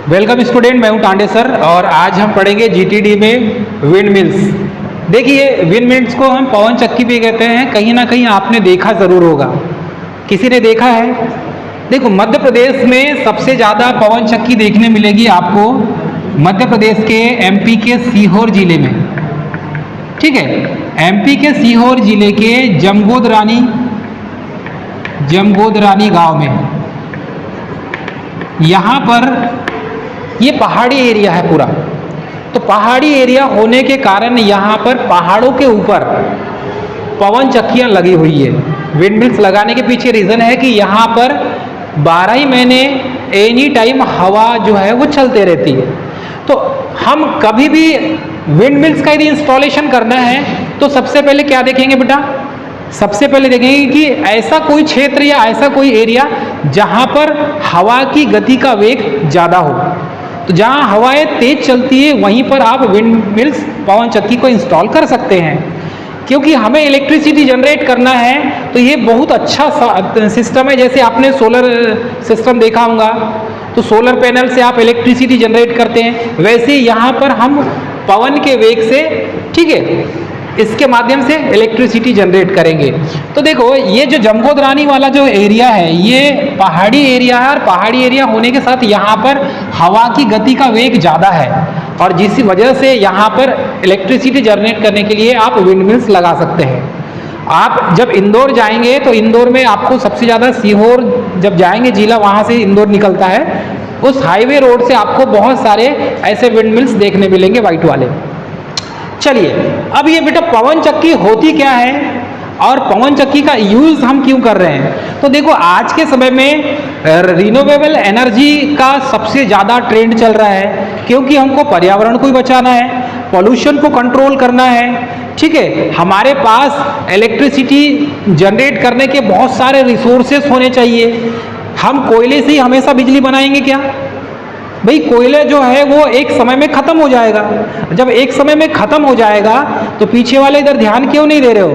Welcome student, मैं हूं Tande sir और आज हम पढ़ेंगे जीटीडी में विंड मिल्स। देखिए, विंड मिल्स को हम पवन चक्की भी कहते हैं। कहीं ना कहीं आपने देखा ज़रूर होगा। किसी ने देखा है? देखो, मध्य प्रदेश में सबसे ज़्यादा पवन चक्की देखने मिलेगी आपको मध्य प्रदेश के एमपी के सीहोर जिले में। ठीक है, एमपी के सीहोर जिले के जमगोदरानी गांव में। यहाँ पर ये पहाड़ी एरिया है पूरा। तो पहाड़ी एरिया होने के कारण यहाँ पर पहाड़ों के ऊपर पवन चक्कियाँ लगी हुई है। विंड मिल्स लगाने के पीछे रीज़न है कि यहाँ पर 12 ही महीने एनी टाइम हवा जो है वो चलते रहती है। तो हम कभी भी विंड मिल्स का यदि इंस्टॉलेशन करना है तो सबसे पहले क्या देखेंगे बेटा? सबसे पहले देखेंगे कि ऐसा कोई क्षेत्र या ऐसा कोई एरिया जहाँ पर हवा की गति का वेग ज़्यादा हो। तो जहाँ हवाएं तेज चलती है वहीं पर आप विंड मिल्स पवन चक्की को इंस्टॉल कर सकते हैं, क्योंकि हमें इलेक्ट्रिसिटी जनरेट करना है। तो ये बहुत अच्छा सिस्टम है। जैसे आपने सोलर सिस्टम देखा होगा, तो सोलर पैनल से आप इलेक्ट्रिसिटी जनरेट करते हैं, वैसे यहाँ पर हम पवन के वेग से, ठीक है, इसके माध्यम से इलेक्ट्रिसिटी जनरेट करेंगे। तो देखो, ये जो जमगोदरानी वाला जो एरिया है ये पहाड़ी एरिया है, और पहाड़ी एरिया होने के साथ यहाँ पर हवा की गति का वेग ज़्यादा है, और जिस वजह से यहाँ पर इलेक्ट्रिसिटी जनरेट करने के लिए आप विंड मिल्स लगा सकते हैं। आप जब इंदौर जाएंगे तो इंदौर में आपको सबसे ज़्यादा, सीहोर जब जाएंगे जिला, वहाँ से इंदौर निकलता है, उस हाईवे रोड से आपको बहुत सारे ऐसे विंड मिल्स देखने मिलेंगे वाइट वाले। चलिए, अब ये बेटा पवन चक्की होती क्या है और पवन चक्की का यूज़ हम क्यों कर रहे हैं? तो देखो, आज के समय में रिन्यूएबल एनर्जी का सबसे ज़्यादा ट्रेंड चल रहा है, क्योंकि हमको पर्यावरण को भी बचाना है, पोल्यूशन को कंट्रोल करना है। ठीक है, हमारे पास इलेक्ट्रिसिटी जनरेट करने के बहुत सारे रिसोर्सेस होने चाहिए। हम कोयले से ही हमेशा बिजली बनाएंगे क्या? भाई, कोयला जो है वो एक समय में ख़त्म हो जाएगा। जब एक समय में ख़त्म हो जाएगा तो पीछे वाले इधर ध्यान क्यों नहीं दे रहे हो?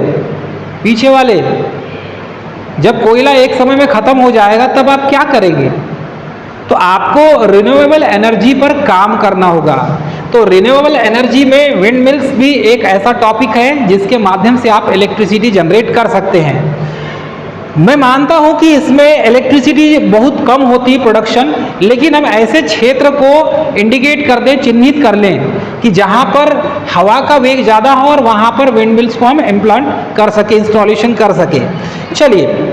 पीछे वाले, जब कोयला एक समय में ख़त्म हो जाएगा तब आप क्या करेंगे? तो आपको रिन्यूएबल एनर्जी पर काम करना होगा। तो रिन्यूएबल एनर्जी में विंड मिल्स भी एक ऐसा टॉपिक है जिसके माध्यम से आप इलेक्ट्रिसिटी जनरेट कर सकते हैं। मैं मानता हूं कि इसमें इलेक्ट्रिसिटी बहुत कम होती है प्रोडक्शन, लेकिन हम ऐसे क्षेत्र को इंडिकेट कर दें, चिन्हित कर लें कि जहां पर हवा का वेग ज़्यादा हो और वहां पर विंड मिल्स को हम इम्प्लांट कर सके, इंस्टॉलेशन कर सके। चलिए,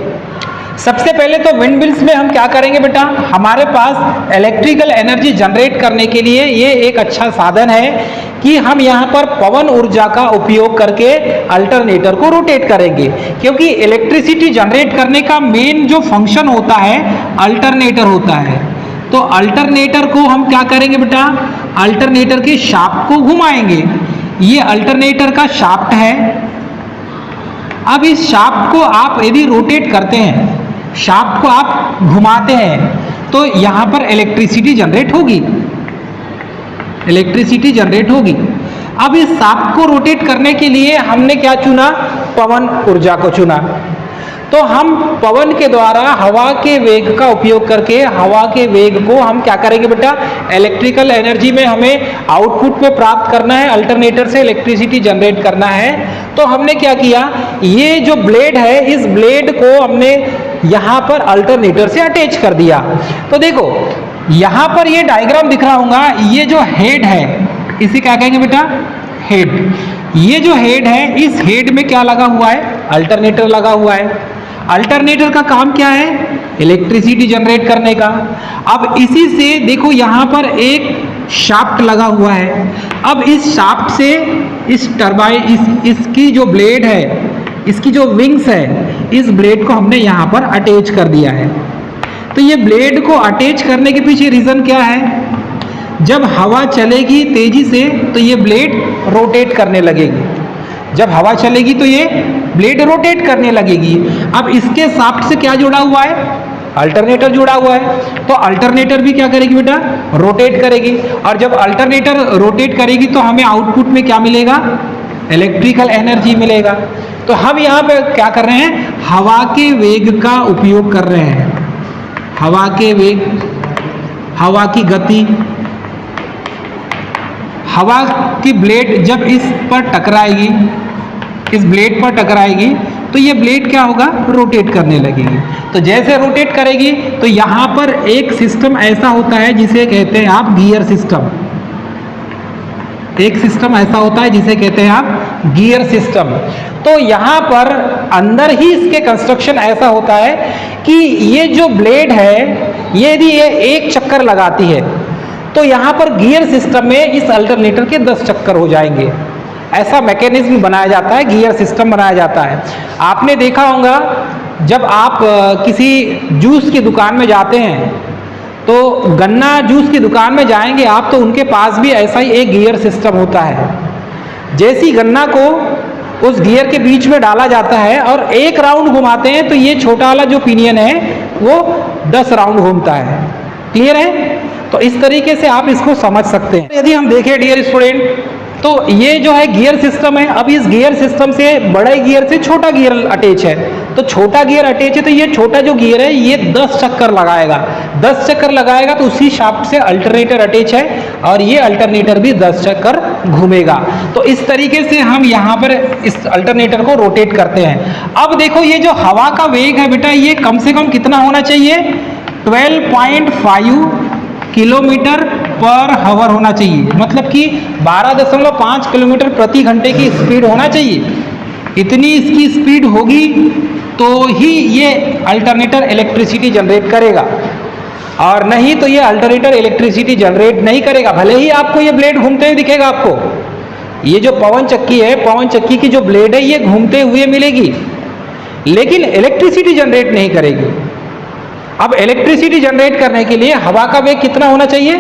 सबसे पहले तो विंड मिल्स में हम क्या करेंगे बेटा? हमारे पास इलेक्ट्रिकल एनर्जी जनरेट करने के लिए ये एक अच्छा साधन है कि हम यहाँ पर पवन ऊर्जा का उपयोग करके अल्टरनेटर को रोटेट करेंगे, क्योंकि इलेक्ट्रिसिटी जनरेट करने का मेन जो फंक्शन होता है अल्टरनेटर होता है। तो अल्टरनेटर को हम क्या करेंगे बेटा? अल्टरनेटर के शाफ्ट को घुमाएंगे। ये अल्टरनेटर का शाफ्ट है। अब इस शाफ्ट को आप यदि रोटेट करते हैं, शाफ्ट को आप घुमाते हैं, तो यहाँ पर इलेक्ट्रिसिटी जनरेट होगी। इलेक्ट्रिसिटी जनरेट होगी। अब इस शाफ्ट को रोटेट करने के लिए हमने क्या चुना? पवन ऊर्जा को चुना। तो हम पवन के द्वारा हवा के वेग का उपयोग करके हवा के वेग को हम क्या करेंगे बेटा? इलेक्ट्रिकल एनर्जी में हमें आउटपुट में प्राप्त करना है, अल्टरनेटर से इलेक्ट्रिसिटी जनरेट करना है। तो हमने क्या किया? ये जो ब्लेड है, इस ब्लेड को हमने यहाँ पर अल्टरनेटर से अटैच कर दिया। तो देखो, यहाँ पर ये डायग्राम दिख रहा होगा। ये जो हेड है, इसे क्या कहेंगे बेटा? हेड। ये जो हेड है, इस हेड में क्या लगा हुआ है? अल्टरनेटर लगा हुआ है। अल्टरनेटर का काम क्या है? इलेक्ट्रिसिटी जनरेट करने का। अब इसी से देखो, यहाँ पर एक शाफ्ट लगा हुआ है। अब इस शाफ्ट से इस टरबाइन, इसकी जो ब्लेड है, इसकी जो विंग्स है, इस ब्लेड को हमने यहाँ पर अटैच कर दिया है। तो ये ब्लेड को अटैच करने के पीछे रीज़न क्या है? जब हवा चलेगी तेजी से तो ये ब्लेड रोटेट करने लगेगी। जब हवा चलेगी तो ये ब्लेड रोटेट करने लगेगी। अब इसके शाफ्ट से क्या जुड़ा हुआ है? अल्टरनेटर जुड़ा हुआ है। तो अल्टरनेटर भी क्या करेगी बेटा? रोटेट करेगी। और जब अल्टरनेटर रोटेट करेगी तो हमें आउटपुट में क्या मिलेगा? इलेक्ट्रिकल एनर्जी मिलेगा। तो हम यहाँ पे क्या कर रहे हैं? हवा के वेग का उपयोग कर रहे हैं। हवा के वेग हवा की गति, हवा की ब्लेड जब इस पर टकराएगी, इस ब्लेड पर टकराएगी तो ये ब्लेड क्या होगा, रोटेट करने लगेगी। तो जैसे रोटेट करेगी तो यहाँ पर एक सिस्टम ऐसा होता है जिसे कहते हैं आप गियर सिस्टम। एक सिस्टम ऐसा होता है जिसे कहते हैं आप गियर सिस्टम। तो यहाँ पर अंदर ही इसके कंस्ट्रक्शन ऐसा होता है कि ये जो ब्लेड है ये यदि ये एक चक्कर लगाती है तो यहाँ पर गियर सिस्टम में इस अल्टरनेटर के 10 चक्कर हो जाएंगे। ऐसा मैकेनिज्म बनाया जाता है, गियर सिस्टम बनाया जाता है। आपने देखा होगा जब आप किसी जूस की दुकान में जाते हैं तो गन्ना जूस की दुकान में जाएंगे आप तो उनके पास भी ऐसा ही एक गियर सिस्टम होता है। जैसी गन्ना को उस गियर के बीच में डाला जाता है और एक राउंड घुमाते हैं तो ये छोटा वाला जो पिनियन है वो 10 राउंड घूमता है। क्लियर है? तो इस तरीके से आप इसको समझ सकते हैं। यदि हम देखें डियर स्टूडेंट तो ये जो है गियर सिस्टम है। अब इस गियर सिस्टम से बड़े गियर से छोटा गियर अटैच है, तो छोटा गियर अटैच है तो ये छोटा जो गियर है ये 10 चक्कर लगाएगा। 10 चक्कर लगाएगा तो उसी शाफ्ट से अल्टरनेटर अटैच है और ये अल्टरनेटर भी 10 चक्कर घूमेगा। तो इस तरीके से हम यहाँ पर इस अल्टरनेटर को रोटेट करते हैं। अब देखो ये जो हवा का वेग है बेटा ये कम से कम कितना होना चाहिए, 12.5 किलोमीटर पर हावर होना चाहिए। मतलब कि 12.5 किलोमीटर प्रति घंटे की स्पीड होना चाहिए। इतनी इसकी स्पीड होगी तो ही ये अल्टरनेटर इलेक्ट्रिसिटी जनरेट करेगा, और नहीं तो ये अल्टरनेटर इलेक्ट्रिसिटी जनरेट नहीं करेगा। भले ही आपको ये ब्लेड घूमते हुए दिखेगा, आपको ये जो पवन चक्की है, पवन चक्की की जो ब्लेड है ये घूमते हुए मिलेगी, लेकिन इलेक्ट्रिसिटी जनरेट नहीं करेगी। अब इलेक्ट्रिसिटी जनरेट करने के लिए हवा का वेग कितना होना चाहिए,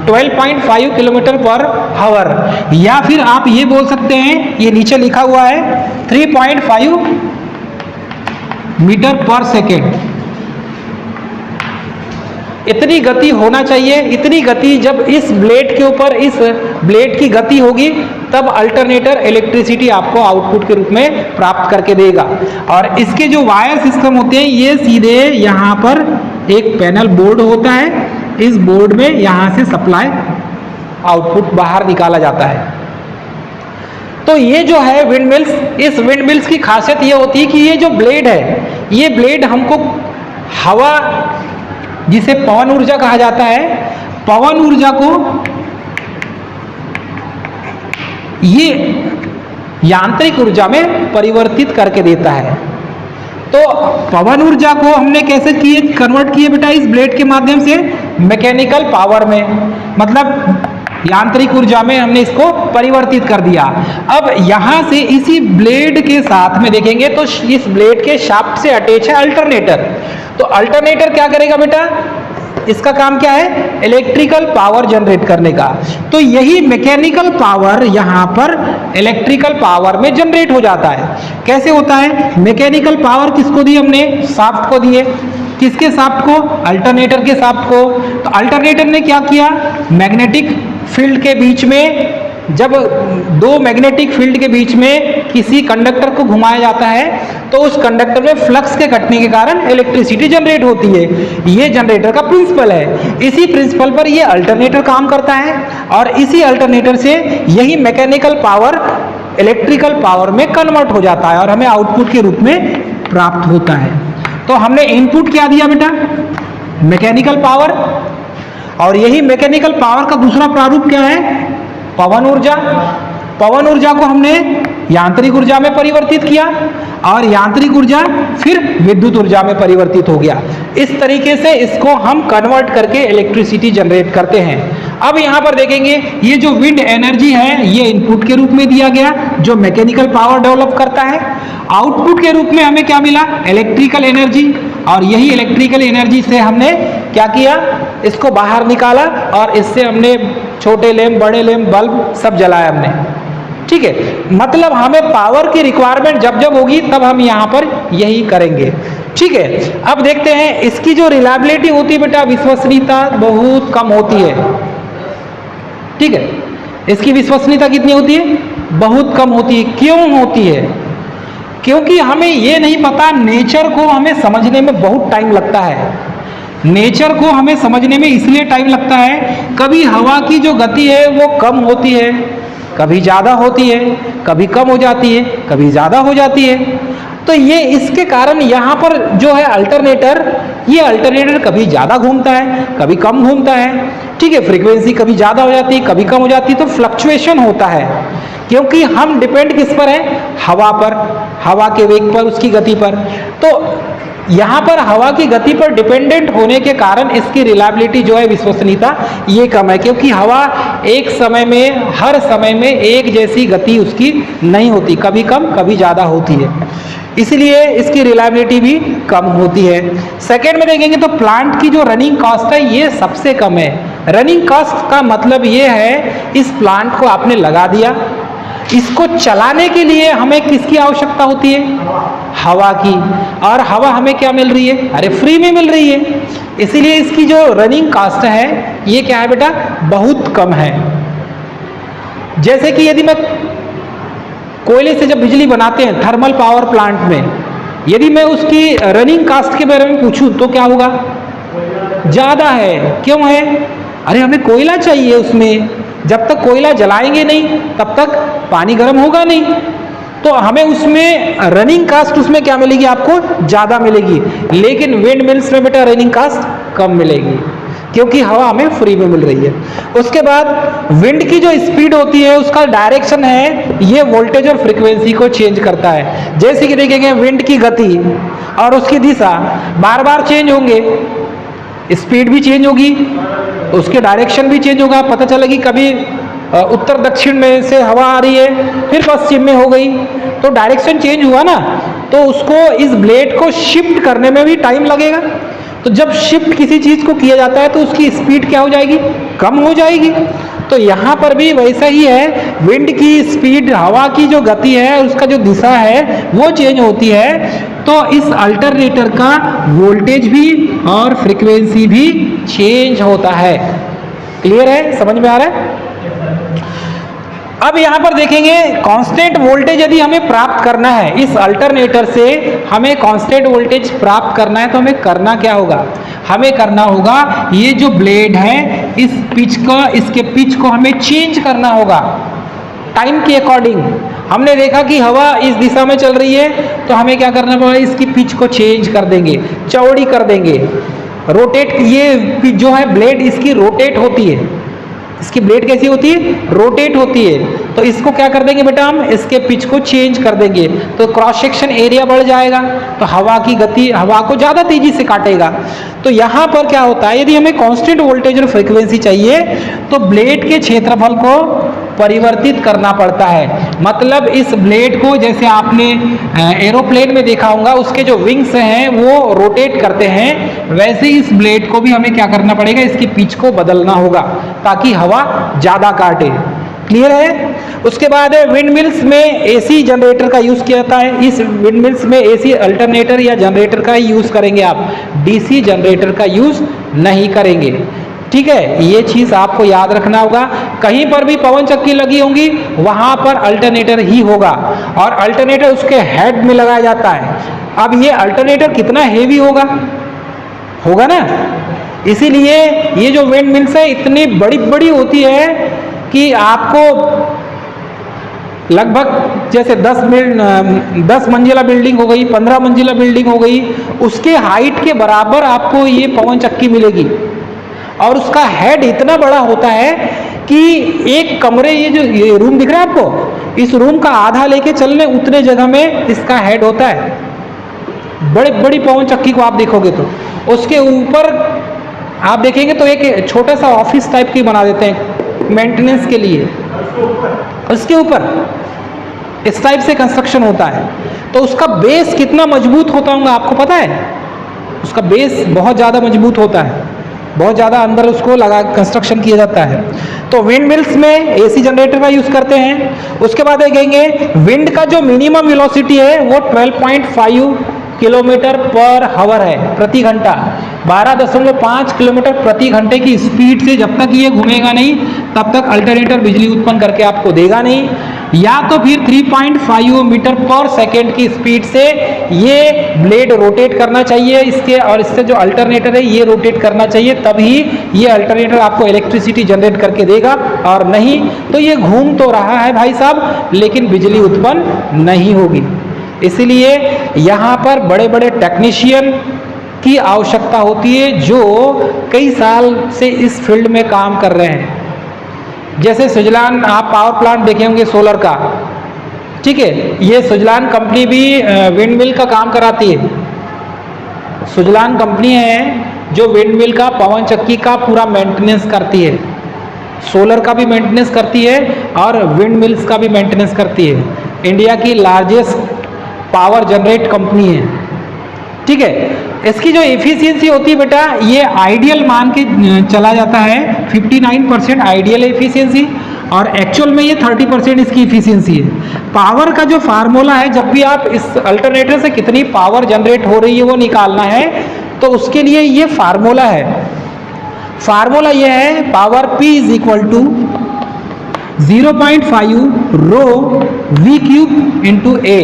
12.5 किलोमीटर पर हावर, या फिर आप ये बोल सकते हैं, ये नीचे लिखा हुआ है 3.5 मीटर पर सेकेंड। इतनी गति होना चाहिए। इतनी गति जब इस ब्लेड के ऊपर इस ब्लेड की गति होगी तब अल्टरनेटर इलेक्ट्रिसिटी आपको आउटपुट के रूप में प्राप्त करके देगा। और इसके जो वायर सिस्टम होते हैं ये सीधे यहाँ पर एक पैनल बोर्ड होता है, इस बोर्ड में यहाँ से सप्लाई आउटपुट बाहर निकाला जाता है। तो ये जो है विंड मिल्स, इस विंड मिल्स की खासियत ये होती है कि ये जो ब्लेड है, ये ब्लेड हमको हवा, जिसे पवन ऊर्जा कहा जाता है, पवन ऊर्जा को ये यांत्रिक ऊर्जा में परिवर्तित करके देता है। तो पवन ऊर्जा को हमने कैसे किए, कन्वर्ट किए बेटा, इस ब्लेड के माध्यम से मैकेनिकल पावर में, मतलब यांत्रिक ऊर्जा में हमने इसको परिवर्तित कर दिया। अब यहां से इसी ब्लेड के साथ में देखेंगे तो इस ब्लेड के शाफ्ट से अटैच है अल्टरनेटर। तो अल्टरनेटर क्या करेगा बेटा, इसका काम क्या है, इलेक्ट्रिकल पावर जनरेट करने का। तो यही मैकेनिकल पावर यहाँ पर इलेक्ट्रिकल पावर में जनरेट हो जाता है। कैसे होता है, मैकेनिकल पावर किसको दी हमने, शाफ्ट को दिए। किसके शाफ्ट को, अल्टरनेटर के शाफ्ट को। तो अल्टरनेटर ने क्या किया, मैग्नेटिक फील्ड के बीच में, जब दो मैग्नेटिक फील्ड के बीच में किसी कंडक्टर को घुमाया जाता है तो उस कंडक्टर में फ्लक्स के कटने के कारण इलेक्ट्रिसिटी जनरेट होती है। ये जनरेटर का प्रिंसिपल है। इसी प्रिंसिपल पर ये अल्टरनेटर काम करता है और इसी अल्टरनेटर से यही मैकेनिकल पावर इलेक्ट्रिकल पावर में कन्वर्ट हो जाता है और हमें आउटपुट के रूप में प्राप्त होता है। तो हमने इनपुट क्या दिया बेटा, मैकेनिकल पावर, और यही मैकेनिकल पावर का दूसरा प्रारूप क्या है, पवन ऊर्जा। पवन ऊर्जा को हमने यांत्रिक ऊर्जा में परिवर्तित किया और यांत्रिक ऊर्जा फिर विद्युत ऊर्जा में परिवर्तित हो गया। इस तरीके से इसको हम कन्वर्ट करके इलेक्ट्रिसिटी जनरेट करते हैं। अब यहाँ पर देखेंगे ये जो विंड एनर्जी है ये इनपुट के रूप में दिया गया, जो मैकेनिकल पावर डेवलप करता है। आउटपुट के रूप में हमें क्या मिला, इलेक्ट्रिकल एनर्जी, और यही इलेक्ट्रिकल एनर्जी से हमने क्या किया, इसको बाहर निकाला और इससे हमने छोटे लैंप, बड़े लैंप, बल्ब सब जलाया हमने। ठीक है, मतलब हमें पावर की रिक्वायरमेंट जब जब होगी तब हम यहाँ पर यही करेंगे। ठीक है, अब देखते हैं इसकी जो रिलायबिलिटी होती है बेटा, विश्वसनीयता बहुत कम होती है। ठीक है, इसकी विश्वसनीयता कितनी होती है, बहुत कम होती है। क्यों होती है, क्योंकि हमें ये नहीं पता, नेचर को हमें समझने में बहुत टाइम लगता है। नेचर को हमें समझने में इसलिए टाइम लगता है, कभी हवा की जो गति है वो कम होती है, कभी ज़्यादा होती है, कभी कम हो जाती है, कभी ज़्यादा हो जाती है। तो ये इसके कारण यहाँ पर जो है अल्टरनेटर, ये अल्टरनेटर कभी ज़्यादा घूमता है, कभी कम घूमता है, ठीक है। फ्रीक्वेंसी कभी ज़्यादा हो जाती है, कभी कम हो जाती है, तो फ्लक्चुएशन होता है, क्योंकि हम डिपेंड किस पर है, हवा पर, हवा के वेग पर, उसकी गति पर। तो यहाँ पर हवा की गति पर डिपेंडेंट होने के कारण इसकी रिलायबिलिटी जो है, विश्वसनीयता, ये कम है, क्योंकि हवा एक समय में, हर समय में एक जैसी गति उसकी नहीं होती, कभी कम कभी ज़्यादा होती है, इसलिए इसकी रिलायबिलिटी भी कम होती है। सेकेंड में देखेंगे तो प्लांट की जो रनिंग कॉस्ट है ये सबसे कम है। रनिंग कॉस्ट का मतलब ये है, इस प्लांट को आपने लगा दिया, इसको चलाने के लिए हमें किसकी आवश्यकता होती है, हवा की, और हवा हमें क्या मिल रही है, अरे फ्री में मिल रही है, इसीलिए इसकी जो रनिंग कॉस्ट है ये क्या है बेटा, बहुत कम है। जैसे कि यदि मैं कोयले से जब बिजली बनाते हैं थर्मल पावर प्लांट में, यदि मैं उसकी रनिंग कॉस्ट के बारे में पूछूं तो क्या होगा, ज़्यादा है। क्यों है, अरे हमें कोयला चाहिए उसमें, जब तक कोयला जलाएंगे नहीं तब तक पानी गर्म होगा नहीं, तो हमें उसमें रनिंग कास्ट उसमें क्या मिलेगी, आपको ज़्यादा मिलेगी। लेकिन विंड मिल्स में बेटा रनिंग कास्ट कम मिलेगी, क्योंकि हवा हमें फ्री में मिल रही है। उसके बाद विंड की जो स्पीड होती है उसका डायरेक्शन है, ये वोल्टेज और फ्रीक्वेंसी को चेंज करता है। जैसे कि देखेंगे विंड की गति और उसकी दिशा बार बार चेंज होंगे, स्पीड भी चेंज होगी, उसके डायरेक्शन भी चेंज होगा। पता चला कि कभी उत्तर दक्षिण में से हवा आ रही है, फिर पश्चिम में हो गई, तो डायरेक्शन चेंज हुआ ना, तो उसको, इस ब्लेड को शिफ्ट करने में भी टाइम लगेगा। तो जब शिफ्ट किसी चीज़ को किया जाता है तो उसकी स्पीड क्या हो जाएगी, कम हो जाएगी। तो यहाँ पर भी वैसा ही है, विंड की स्पीड, हवा की जो गति है, उसका जो दिशा है वो चेंज होती है, तो इस अल्टरनेटर का वोल्टेज भी और फ्रीक्वेंसी भी चेंज होता है। क्लियर है, समझ में आ रहा है। अब यहाँ पर देखेंगे कांस्टेंट वोल्टेज यदि हमें प्राप्त करना है, इस अल्टरनेटर से हमें कांस्टेंट वोल्टेज प्राप्त करना है, तो हमें करना क्या होगा, हमें करना होगा ये जो ब्लेड है इस पिच को, इसके पिच को हमें चेंज करना होगा टाइम के अकॉर्डिंग। हमने देखा कि हवा इस दिशा में चल रही है, तो हमें क्या करना पड़ेगा, इसकी पिच को चेंज कर देंगे, चौड़ी कर देंगे, रोटेट, ये पिच जो है ब्लेड इसकी रोटेट होती है, इसकी ब्लेड कैसी होती है, रोटेट होती है। तो इसको क्या कर देंगे बेटा, हम इसके पिच को चेंज कर देंगे, तो क्रॉस सेक्शन एरिया बढ़ जाएगा, तो हवा की गति हवा को ज़्यादा तेजी से काटेगा। तो यहाँ पर क्या होता है, यदि हमें कांस्टेंट वोल्टेज और फ्रीक्वेंसी चाहिए तो ब्लेड के क्षेत्रफल को परिवर्तित करना पड़ता है। मतलब इस ब्लेड को, जैसे आपने एरोप्लेन में देखा होगा, उसके जो विंग्स हैं वो रोटेट करते हैं, वैसे इस ब्लेड को भी हमें क्या करना पड़ेगा, इसकी पिच को बदलना होगा ताकि हवा ज़्यादा काटे। क्लियर है। उसके बाद विंड मिल्स में एसी जनरेटर का यूज़ किया जाता है। इस विंड मिल्स में एसी अल्टरनेटर या जनरेटर का ही यूज़ करेंगे आप, डीसी जनरेटर का यूज़ नहीं करेंगे। ठीक है, ये चीज़ आपको याद रखना होगा। कहीं पर भी पवन चक्की लगी होंगी वहाँ पर अल्टरनेटर ही होगा, और अल्टरनेटर उसके हेड में लगाया जाता है। अब ये अल्टरनेटर कितना हेवी होगा, होगा ना, इसीलिए ये जो विंड मिल्स है इतनी बड़ी बड़ी होती है कि आपको लगभग जैसे 10 मंजिला बिल्डिंग हो गई, 15 मंजिला बिल्डिंग हो गई, उसके हाइट के बराबर आपको ये पवन चक्की मिलेगी। और उसका हेड इतना बड़ा होता है कि एक कमरे, ये रूम दिख रहा है आपको, इस रूम का आधा लेके चलने उतने जगह में इसका हेड होता है। बड़ी बड़ी पवन चक्की को आप देखोगे तो उसके ऊपर आप देखेंगे तो एक छोटा सा ऑफिस टाइप की बना देते हैं मेंटेनेंस के लिए, उसके ऊपर इस टाइप से कंस्ट्रक्शन होता है। तो उसका बेस कितना मजबूत होता होगा आपको पता है, उसका बेस बहुत ज़्यादा मजबूत होता है, बहुत ज़्यादा अंदर उसको लगा कंस्ट्रक्शन किया जाता है। तो विंड मिल्स में एसी जनरेटर का यूज़ करते हैं। उसके बाद देखेंगे विंड का जो मिनिमम वेलोसिटी है वो 12.5 किलोमीटर पर हावर है, प्रति घंटा। 12.5 किलोमीटर प्रति घंटे की स्पीड से जब तक ये घूमेगा नहीं तब तक अल्टरनेटर बिजली उत्पन्न करके आपको देगा नहीं। या तो फिर 3.5 मीटर पर सेकेंड की स्पीड से ये ब्लेड रोटेट करना चाहिए इसके, और इससे जो अल्टरनेटर है ये रोटेट करना चाहिए, तभी ये अल्टरनेटर आपको इलेक्ट्रिसिटी जनरेट करके देगा, और नहीं तो ये घूम तो रहा है भाई साहब लेकिन बिजली उत्पन्न नहीं होगी। इसलिए यहाँ पर बड़े बड़े टेक्नीशियन की आवश्यकता होती है जो कई साल से इस फील्ड में काम कर रहे हैं। जैसे सुजलान, आप पावर प्लांट देखे होंगे सोलर का, ठीक है, ये सुजलान कंपनी भी विंड मिल का काम कराती है। सुजलान कंपनी है जो विंड मिल का, पवन चक्की का पूरा मेंटेनेंस करती है, सोलर का भी मेंटेनेंस करती है और विंड मिल्स का भी मेंटेनेंस करती है। इंडिया की लार्जेस्ट पावर जनरेट कंपनी है, ठीक है। इसकी जो एफिशिएंसी होती है बेटा, ये आइडियल मान के चला जाता है 59% आइडियल एफिशिएंसी, और एक्चुअल में ये 30% इसकी एफिशिएंसी है। पावर का जो फार्मूला है, जब भी आप इस अल्टरनेटर से कितनी पावर जनरेट हो रही है वो निकालना है, तो उसके लिए ये फार्मूला है। फार्मूला ये है power P is equal to 0.5 rho V cube into A,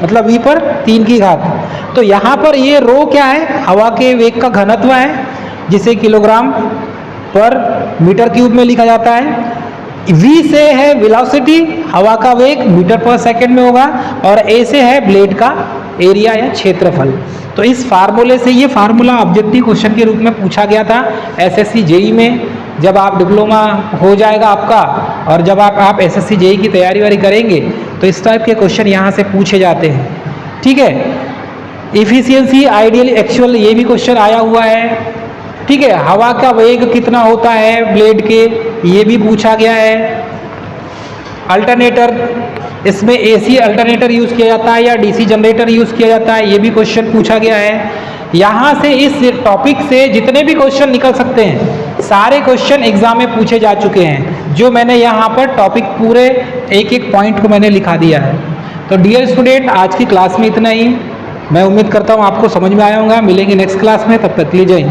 मतलब V पर 3 की घात। तो यहाँ पर ये रो क्या है, हवा के वेग का घनत्व है, जिसे किलोग्राम पर मीटर क्यूब में लिखा जाता है। V से है वेलोसिटी, हवा का वेग मीटर पर सेकंड में होगा, और A से है ब्लेड का एरिया या क्षेत्रफल। तो इस फार्मूले से, ये फार्मूला ऑब्जेक्टिव क्वेश्चन के रूप में पूछा गया था एसएससी जेई में, जब आप डिप्लोमा हो जाएगा आपका, और जब आप एसएससी जेई की तैयारी वारी करेंगे तो इस टाइप के क्वेश्चन यहाँ से पूछे जाते हैं, ठीक है। इफिशियंसी, आइडियल, एक्चुअल, ये भी क्वेश्चन आया हुआ है, ठीक है। हवा का वेग कितना होता है ब्लेड के, ये भी पूछा गया है। अल्टरनेटर, इसमें एसी अल्टरनेटर यूज़ किया जाता है या डीसी जनरेटर यूज़ किया जाता है, ये भी क्वेश्चन पूछा गया है। यहाँ से इस टॉपिक से जितने भी क्वेश्चन निकल सकते हैं, सारे क्वेश्चन एग्जाम में पूछे जा चुके हैं, जो मैंने यहाँ पर टॉपिक पूरे एक एक पॉइंट को मैंने लिखा दिया है। तो डियर स्टूडेंट, आज की क्लास में इतना ही। मैं उम्मीद करता हूँ आपको समझ में आया होगा। मिलेंगे नेक्स्ट क्लास में, तब तक के लिए जय हिंद।